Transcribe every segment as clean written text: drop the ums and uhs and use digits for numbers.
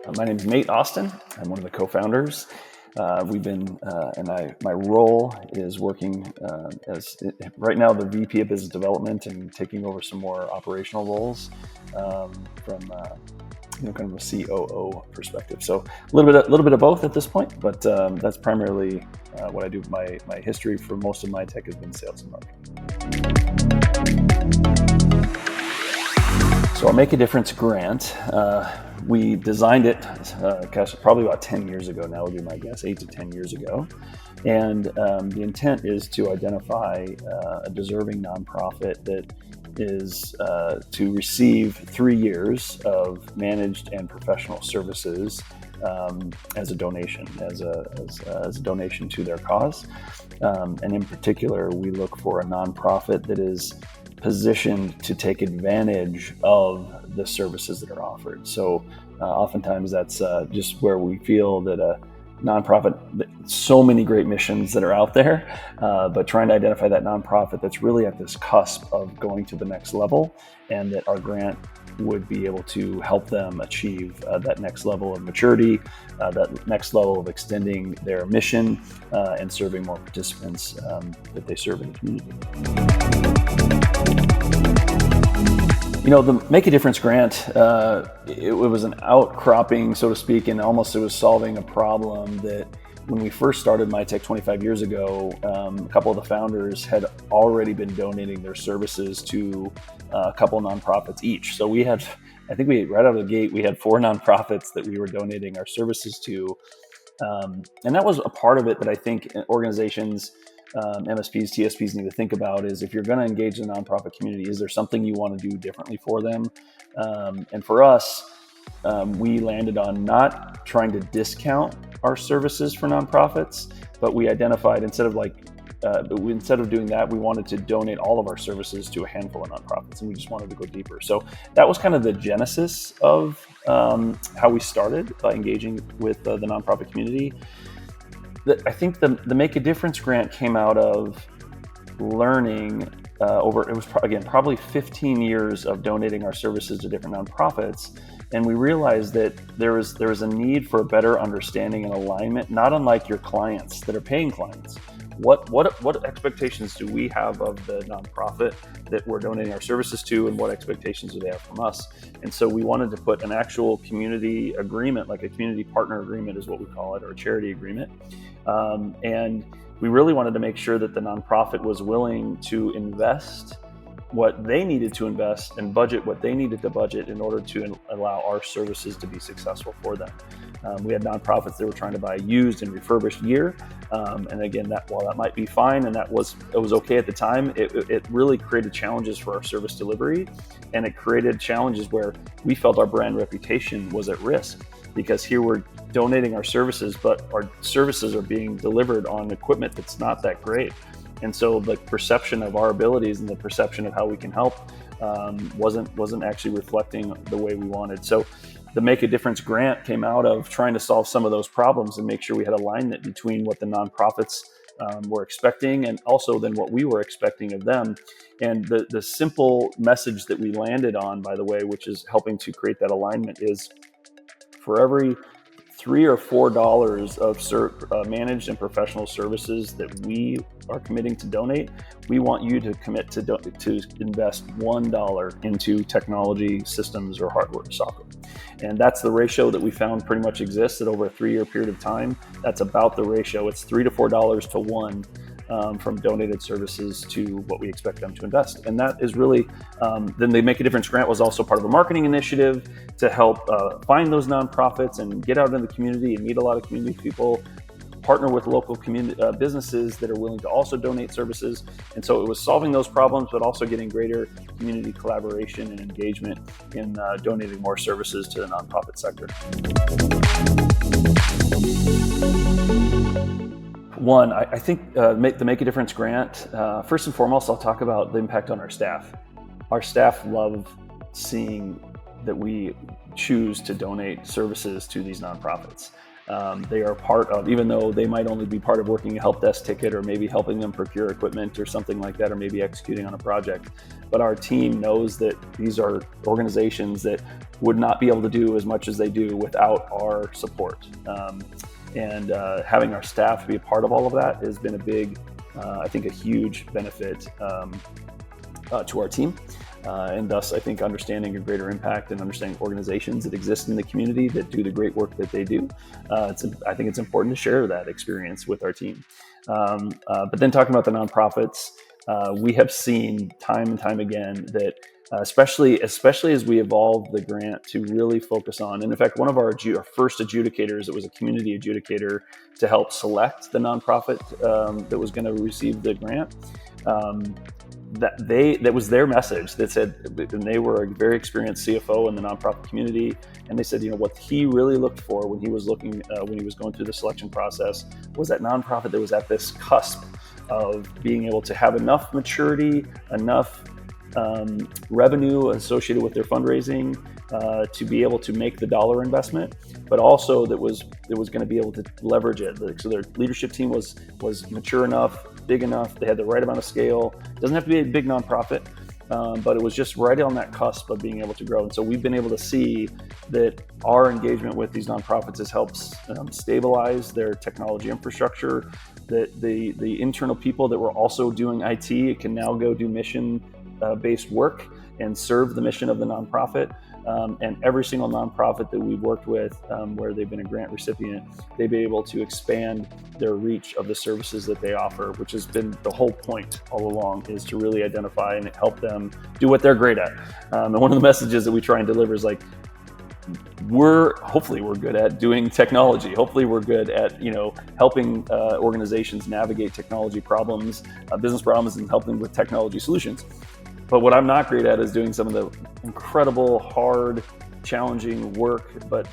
My name is Nate Austin. I'm one of the co-founders. My role is working as right now the VP of Business Development and taking over some more operational roles from kind of a COO perspective. So a little bit of both at this point, but that's primarily what I do. My history for most of Mytech has been sales and marketing. So our Make a Difference grant, we designed it, probably about 10 years ago now would be my guess, 8 to 10 years ago. And the intent is to identify a deserving nonprofit that is to receive 3 years of managed and professional services as a donation, as a donation to their cause. And in particular, we look for a nonprofit that is positioned to take advantage of the services that are offered. So oftentimes that's just where we feel that a nonprofit, so many great missions that are out there, but trying to identify that nonprofit that's really at this cusp of going to the next level, and that our grant would be able to help them achieve that next level of maturity, that next level of extending their mission and serving more participants that they serve in the community. The Make a Difference grant, it was an outcropping, so to speak, and almost it was solving a problem that when we first started Mytech 25 years ago, a couple of the founders had already been donating their services to a couple of nonprofits each. So right out of the gate, we had 4 nonprofits that we were donating our services to. And that was a part of it that I think organizations, MSPs, TSPs need to think about is if you're going to engage the nonprofit community, is there something you want to do differently for them? And for us, we landed on not trying to discount our services for nonprofits, but we identified instead of doing that, we wanted to donate all of our services to a handful of nonprofits, and we just wanted to go deeper. So that was kind of the genesis of how we started by engaging with the nonprofit community. I think the Make a Difference grant came out of learning probably 15 years of donating our services to different nonprofits. And we realized that there was a need for a better understanding and alignment, not unlike your clients that are paying clients. What expectations do we have of the nonprofit that we're donating our services to, and what expectations do they have from us? And so we wanted to put an actual community agreement, like a community partner agreement is what we call it, or a charity agreement. And we really wanted to make sure that the nonprofit was willing to invest what they needed to invest and budget what they needed to budget in order to allow our services to be successful for them. We had nonprofits that were trying to buy used and refurbished gear. And again, while that might be fine and it was okay at the time, it really created challenges for our service delivery. And it created challenges where we felt our brand reputation was at risk, because here we're donating our services, but our services are being delivered on equipment that's not that great. And so the perception of our abilities and the perception of how we can help wasn't actually reflecting the way we wanted. So the Make a Difference grant came out of trying to solve some of those problems and make sure we had alignment between what the nonprofits were expecting and also then what we were expecting of them. And the simple message that we landed on, by the way, which is helping to create that alignment, is for every $3 or $4 of managed and professional services that we are committing to donate, we want you to commit to invest $1 into technology, systems, or hardware, software. And that's the ratio that we found pretty much exists at over a 3-year period of time. That's about the ratio. It's $3 to $4 to 1 from donated services to what we expect them to invest. And that is really, then the Make a Difference grant was also part of a marketing initiative to help find those nonprofits and get out in the community and meet a lot of community people, partner with local community businesses that are willing to also donate services. And so it was solving those problems, but also getting greater community collaboration and engagement in donating more services to the nonprofit sector. One, I think the Make a Difference grant, first and foremost, I'll talk about the impact on our staff. Our staff love seeing that we choose to donate services to these nonprofits. They are part of, even though they might only be part of working a help desk ticket or maybe helping them procure equipment or something like that, or maybe executing on a project. But our team knows that these are organizations that would not be able to do as much as they do without our support. And having our staff be a part of all of that has been a big, I think, a huge benefit to our team. And thus, I think understanding a greater impact and understanding organizations that exist in the community that do the great work that they do. I think it's important to share that experience with our team. But then talking about the nonprofits, we have seen time and time again that especially as we evolved the grant to really focus on, and in fact, one of our first adjudicators, it was a community adjudicator to help select the nonprofit that was going to receive the grant. That was their message that said, and they were a very experienced CFO in the nonprofit community, and they said, what he really looked for when he was going through the selection process was that nonprofit that was at this cusp of being able to have enough maturity, enough revenue associated with their fundraising to be able to make the dollar investment, but also that was going to be able to leverage it. So their leadership team was mature enough, big enough, they had the right amount of scale. It doesn't have to be a big nonprofit, but it was just right on that cusp of being able to grow. And so we've been able to see that our engagement with these nonprofits has helped stabilize their technology infrastructure, that the internal people that were also doing IT can now go do mission-based work and serve the mission of the nonprofit. And every single nonprofit that we've worked with where they've been a grant recipient, they've been able to expand their reach of the services that they offer, which has been the whole point all along, is to really identify and help them do what they're great at. And one of the messages that we try and deliver is hopefully we're good at doing technology. Hopefully we're good at helping organizations navigate technology problems, business problems, and helping with technology solutions. But what I'm not great at is doing some of the incredible, hard, challenging work, but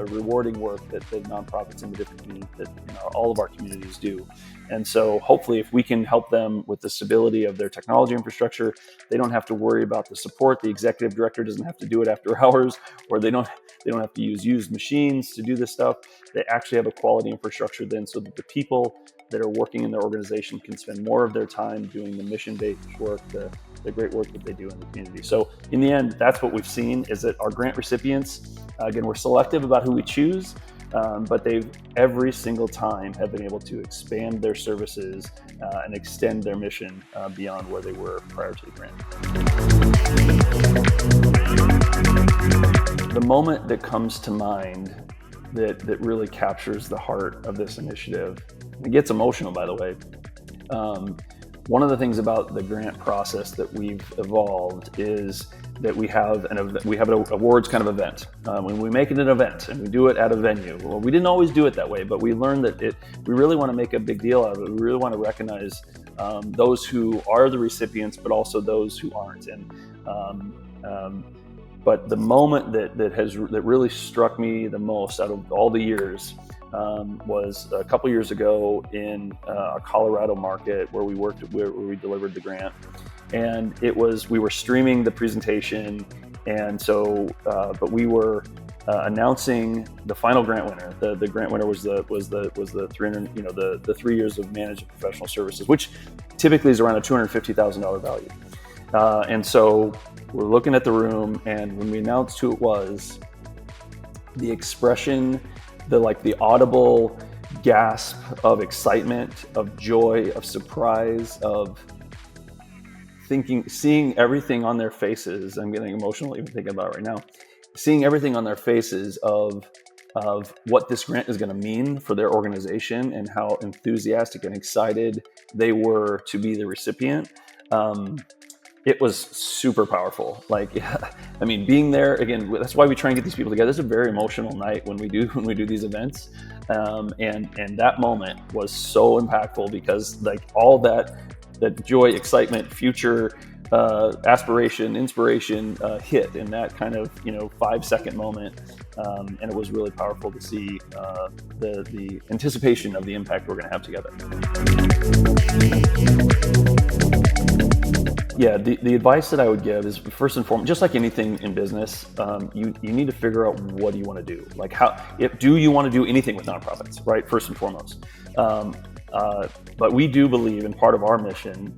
rewarding work that the nonprofits in the different communities, that all of our communities do. And so hopefully if we can help them with the stability of their technology infrastructure, they don't have to worry about the support. The executive director doesn't have to do it after hours, or they don't have to use used machines to do this stuff. They actually have a quality infrastructure then, so that the people that are working in their organization can spend more of their time doing the mission-based work, the great work that they do in the community. So in the end, that's what we've seen, is that our grant recipients, again, we're selective about who we choose, but they've every single time have been able to expand their services and extend their mission beyond where they were prior to the grant. The moment that comes to mind that really captures the heart of this initiative, it gets emotional, by the way. One of the things about the grant process that we've evolved is that we have an awards kind of event. When we make it an event and we do it at a venue, well, we didn't always do it that way, but we learned that we really want to make a big deal out of it. We really want to recognize those who are the recipients, but also those who aren't. But the moment that really struck me the most out of all the years was a couple years ago in a Colorado market where we delivered the grant, and we were streaming the presentation, and so but we were announcing the final grant winner. The grant winner was the 300 the 3 years of managed professional services, which typically is around a $250,000 value. And so we're looking at the room, and when we announced who it was, the expression, the audible gasp of excitement, of joy, of surprise, of seeing everything on their faces. I'm getting emotional even thinking about it right now. Seeing everything on their faces of what this grant is going to mean for their organization and how enthusiastic and excited they were to be the recipient. It was super powerful. Being there again, that's why we try and get these people together. It's a very emotional night when we do these events. And that moment was so impactful because all that joy, excitement, future, aspiration, inspiration hit in that kind of 5-second moment. And it was really powerful to see the anticipation of the impact we're going to have together. Yeah, the advice that I would give is, first and foremost, just like anything in business, you need to figure out what do you want to do. Like, do you want to do anything with nonprofits, right? First and foremost. Um, but we do believe, in part of our mission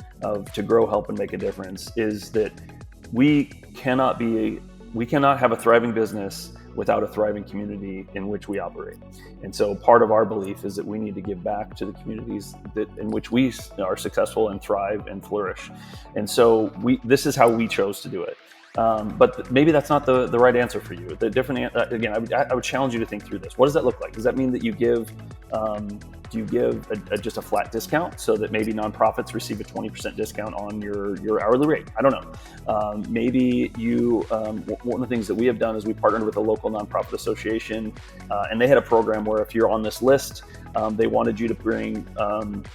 to grow, help, and make a difference, is that we cannot have a thriving business without a thriving community in which we operate. And so part of our belief is that we need to give back to the communities in which we are successful and thrive and flourish. And so this is how we chose to do it. But maybe that's not the right answer for you. The different again, I would challenge you to think through this. What does that look like? Does that mean that you give do you give just a flat discount so that maybe nonprofits receive a 20% discount on your hourly rate? I don't know. Maybe you one of the things that we have done is we partnered with a local nonprofit association, and they had a program where if you're on this list, they wanted you to bring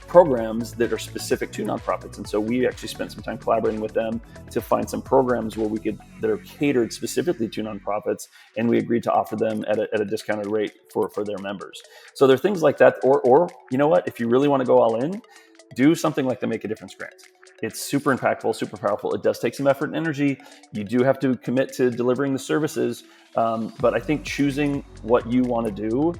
programs that are specific to nonprofits. And so we actually spent some time collaborating with them to find some programs that are catered specifically to nonprofits, and we agreed to offer them at a discounted rate for their members. So there are things like that, or you know what, if you really want to go all in, do something like the Make a Difference grant. It's super impactful, super powerful. It does take some effort and energy. You do have to commit to delivering the services, but I think choosing what you want to do,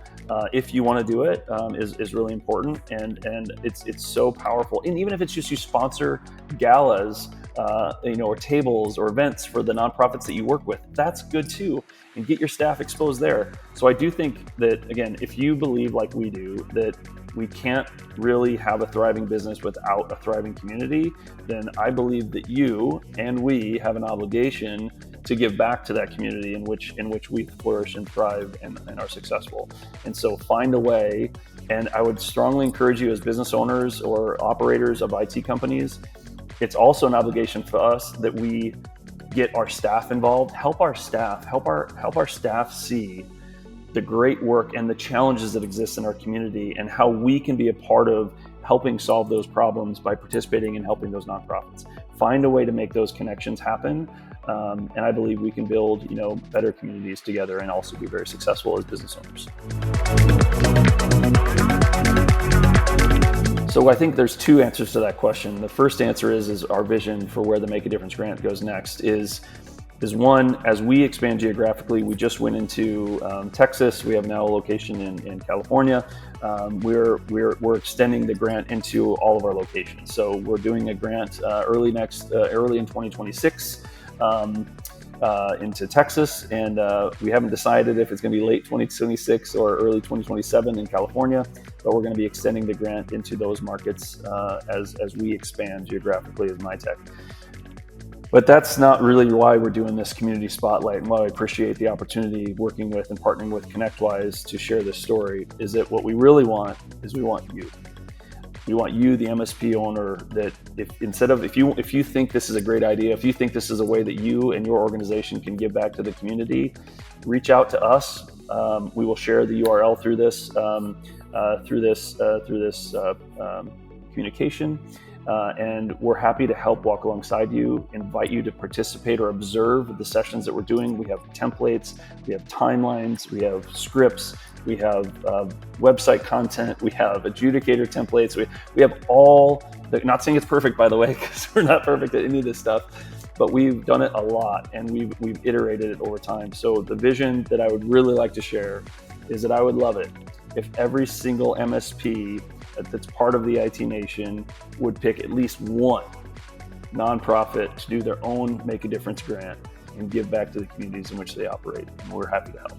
if you want to do it, is really important, and it's so powerful. And even if it's just you sponsor galas, or tables or events for the nonprofits that you work with, that's good too, and get your staff exposed there. So I do think that, again, if you believe like we do that we can't really have a thriving business without a thriving community, then I believe that you and we have an obligation to give back to that community in which we flourish and thrive and are successful. And so find a way, and I would strongly encourage you as business owners or operators of IT companies, it's also an obligation for us that we get our staff involved, help our staff see the great work and the challenges that exist in our community, and how we can be a part of helping solve those problems by participating and helping those nonprofits. Find a way to make those connections happen, and I believe we can build, better communities together and also be very successful as business owners. So I think there's two answers to that question. The first answer is our vision for where the Make a Difference grant goes next is one, as we expand geographically. We just went into Texas. We have now a location in California. We're extending the grant into all of our locations. So we're doing a grant early in 2026 into Texas, and we haven't decided if it's going to be late 2026 or early 2027 in California, but we're going to be extending the grant into those markets as we expand geographically as Mytech. But that's not really why we're doing this community spotlight, and why I appreciate the opportunity working with and partnering with ConnectWise to share this story. Is that what we really want is we want you. We want you, the MSP owner, that if you think this is a great idea, if you think this is a way that you and your organization can give back to the community, reach out to us. We will share the URL through this communication. And we're happy to help walk alongside you, invite you to participate or observe the sessions that we're doing. We have templates, we have timelines, we have scripts, we have website content, we have adjudicator templates, we have all, not saying it's perfect, by the way, because we're not perfect at any of this stuff, but we've done it a lot, and we've iterated it over time. So the vision that I would really like to share is that I would love it if every single MSP that's part of the IT Nation would pick at least one nonprofit to do their own Make a Difference grant and give back to the communities in which they operate. And we're happy to help.